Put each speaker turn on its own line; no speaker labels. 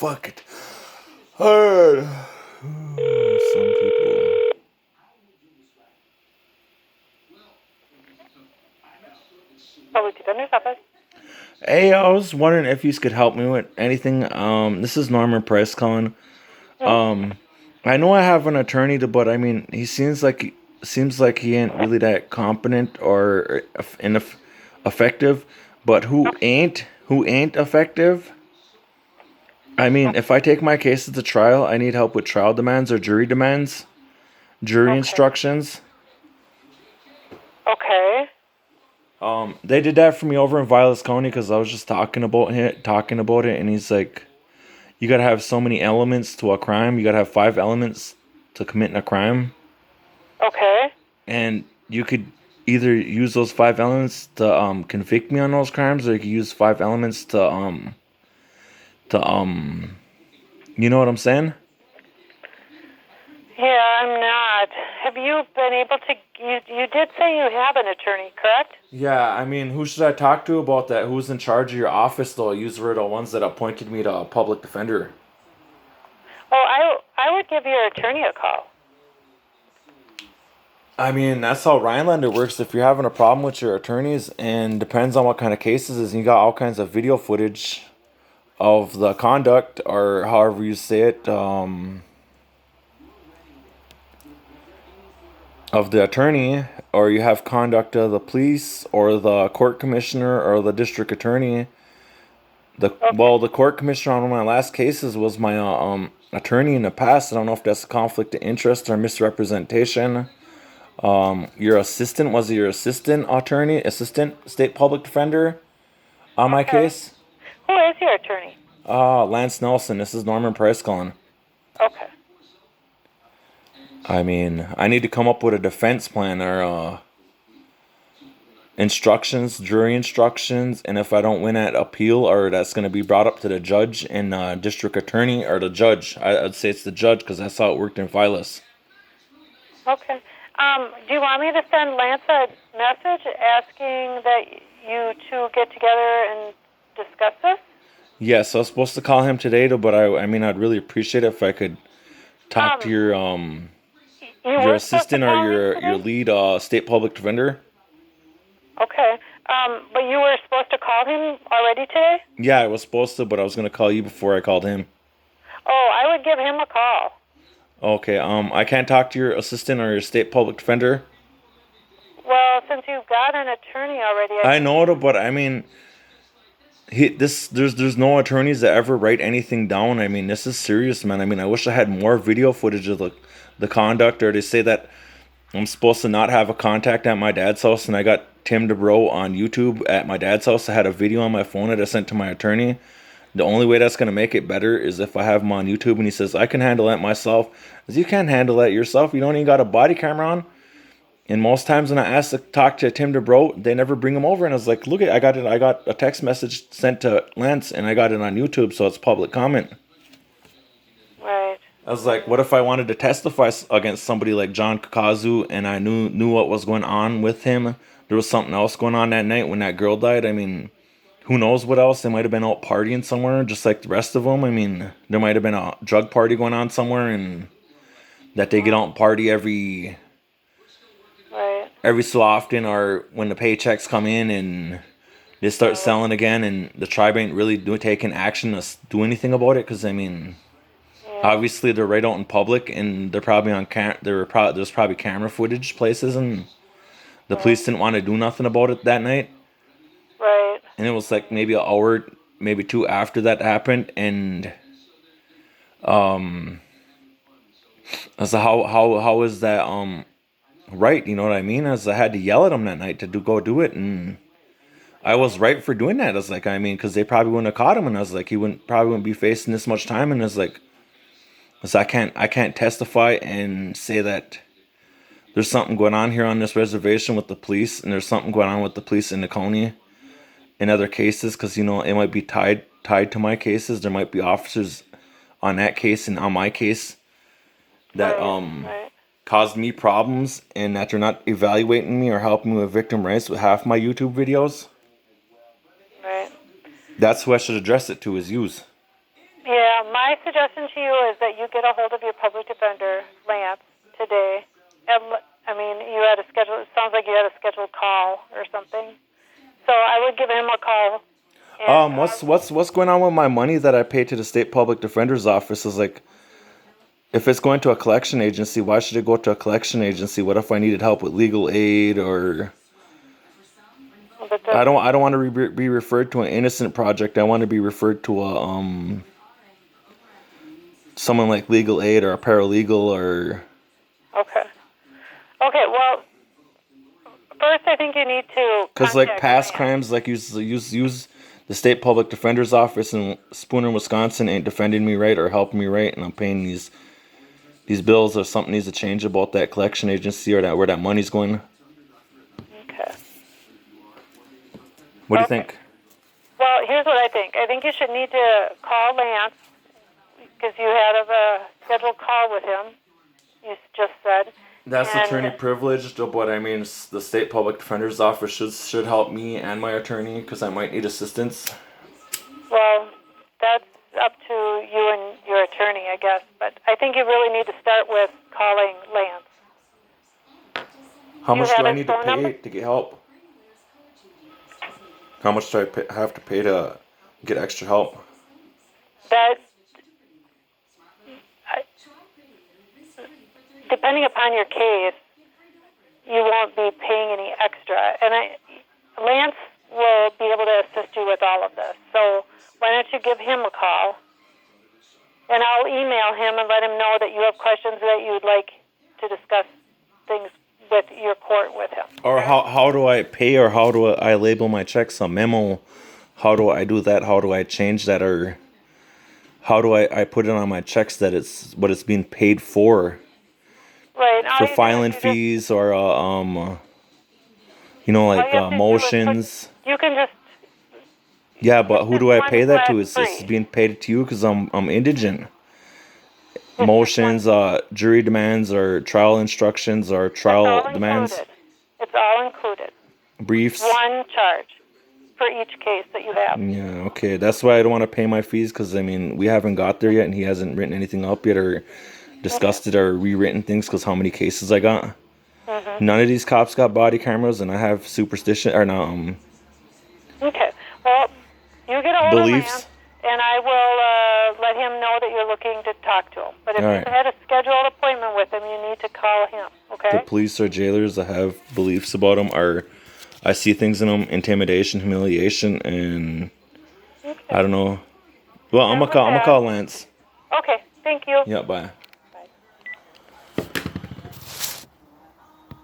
fuck it. Alright. Some people.
Public Defender's Office.
Hey, I was wondering if you could help me with anything. This is Norman Price calling. I know I have an attorney, but I mean, he seems like he ain't really that competent or effective. But who ain't effective? I mean, if I take my cases to trial, I need help with trial demands or jury demands, jury instructions.
Okay.
They did that for me over in Vilas County because I was just talking about it, and he's like, you gotta have so many elements to a crime. You gotta have 5 elements to commit a crime,
Okay.
and you could either use those 5 elements to convict me on those crimes, or you could use 5 elements to you know what I'm saying?
Yeah, I'm not. Have you been able to? You did say you have an attorney, correct?
Yeah, I mean, who should I talk to about that? Who's in charge of your office, though? You were the ones that appointed me to a public defender.
Well, I would give your attorney a call.
I mean, that's how Rhinelander works. If you're having a problem with your attorneys, and depends on what kind of cases is, and you got all kinds of video footage of the conduct, or however you say it, of the attorney, or you have conduct of the police, or the court commissioner, or the district attorney. The court commissioner on one of my last cases was my attorney in the past. I don't know if that's a conflict of interest or misrepresentation. Your assistant was your assistant state public defender on my case.
Who is your attorney?
Lance Nelson. This is Norman Price calling.
Okay.
I mean, I need to come up with a defense plan or instructions, jury instructions, and if I don't win at appeal, or that's going to be brought up to the judge and district attorney, or the judge. I'd say it's the judge because that's how it worked in Vilas.
Okay. Do you want me to send Lance a message asking that you two get together and discuss this?
Yes, I was supposed to call him today, though, but I mean, I'd really appreciate it if I could talk to your assistant or your lead state public defender.
Okay. But you were supposed to call him already today?
Yeah, I was supposed to, but I was going to call you before I called him.
Oh, I would give him a call.
Okay, I can't talk to your assistant or your state public defender?
Well, since you've got an attorney already...
I know it, but I mean, there's no attorneys that ever write anything down. I mean, this is serious, man. I mean, I wish I had more video footage of the conduct, or they say that I'm supposed to not have a contact at my dad's house, and I got Tim DeBro on YouTube at my dad's house. I had a video on my phone that I sent to my attorney. The only way that's going to make it better is if I have him on YouTube and he says, I can handle that myself. Because you can't handle that yourself. You don't even got a body camera on. And most times when I ask to talk to Tim DeBro, they never bring him over. And I was like, look, I got a text message sent to Lance, and I got it on YouTube, so it's public comment.
Right.
I was like, what if I wanted to testify against somebody like John Kakazu, and I knew what was going on with him? There was something else going on that night when that girl died. I mean, who knows what else? They might have been out partying somewhere, just like the rest of them. I mean, there might have been a drug party going on somewhere, and that they get out and party every so often, or when the paychecks come in and they start selling again, and the tribe ain't really taking action to do anything about it. Because I mean, obviously they're right out in public, and they're probably on there's probably camera footage places, and the police didn't want to do nothing about it that night.
Right.
And it was like maybe an hour, maybe 2 after that happened, and I was like, how is that right? You know what I mean? As I had to yell at him that night to go do it, and I was right for doing that. I was like, I mean, because they probably wouldn't have caught him, and I was like, he probably wouldn't be facing this much time, and I was like, I can't testify and say that there's something going on here on this reservation with the police, and there's something going on with the police in the county in other cases, because you know it might be tied to my cases. There might be officers on that case and on my case that caused me problems, and that they're not evaluating me or helping me with victim rights with half my YouTube videos.
Right.
That's who I should address it to, is yous.
Yeah, my suggestion to you is that you get a hold of your public defender, Lance, today. And I mean, you had a schedule. It sounds like you had a scheduled call or something. So I would give him a call. And,
What's going on with my money that I pay to the state public defender's office? Is like, if it's going to a collection agency, why should it go to a collection agency? What if I needed help with legal aid, or
but
I don't want to be referred to an innocent project. I want to be referred to a someone like legal aid or a paralegal or.
Okay. Okay. Well, first I think you need to.
Because like
contact
past
Lance.
crimes, like use the state public defender's office in Spooner, Wisconsin, ain't defending me right or helping me right, and I'm paying these bills. If something needs to change about that collection agency or that where that money's going.
Okay.
What do you
Okay.
think?
Well, here's what I think. I think you should need to call Lance because you had a scheduled call with him. You just said.
That's
And-
attorney privileged, but I mean, the state public defender's office should help me and my attorney because I might need assistance.
Well, that's up to you and your attorney, I guess. But I think you really need to start with calling Lance.
How
You
much
have
do I
his
need to
phone
pay
number?
to get help? How much do I have to pay to get extra help?
That, depending upon your case, you won't be paying any extra. And Lance will be able to assist you with all of this. So why don't you give him a call? And I'll email him and let him know that you have questions that you'd like to discuss things with your court with him.
Or how do I pay, or how do I label my checks? A memo? How do I do that? How do I change that? Or how do I put it on my checks that it's what it's being paid for?
Right. All
For
you do
filing
is you just-
fees or you know,
all
like
you have to do is put-
motions.
You can just
Yeah, but who do I pay that to? Is
free.
this being paid to you because I'm indigent?
Just
Motions, jury demands, or trial instructions, or trial
all
demands,
included. It's all included.
briefs.
One charge for each case that you have.
Yeah, okay. That's why I don't want to pay my fees because I mean we haven't got there yet, and he hasn't written anything up yet or discussed it or rewritten things because how many cases I got. None of these cops got body cameras, and I have superstition or no
Okay. Well, you get a hold
Beliefs.
of Lance, and I will let him know that you're looking to talk to him. But if
All
you
right.
had a scheduled appointment with him, you need to call him.
the
Okay.
police or jailers. I have beliefs about them, or I see things in them: intimidation, humiliation, and I don't know. Well, I'm gonna call Lance.
Okay. Thank you.
Yeah, bye.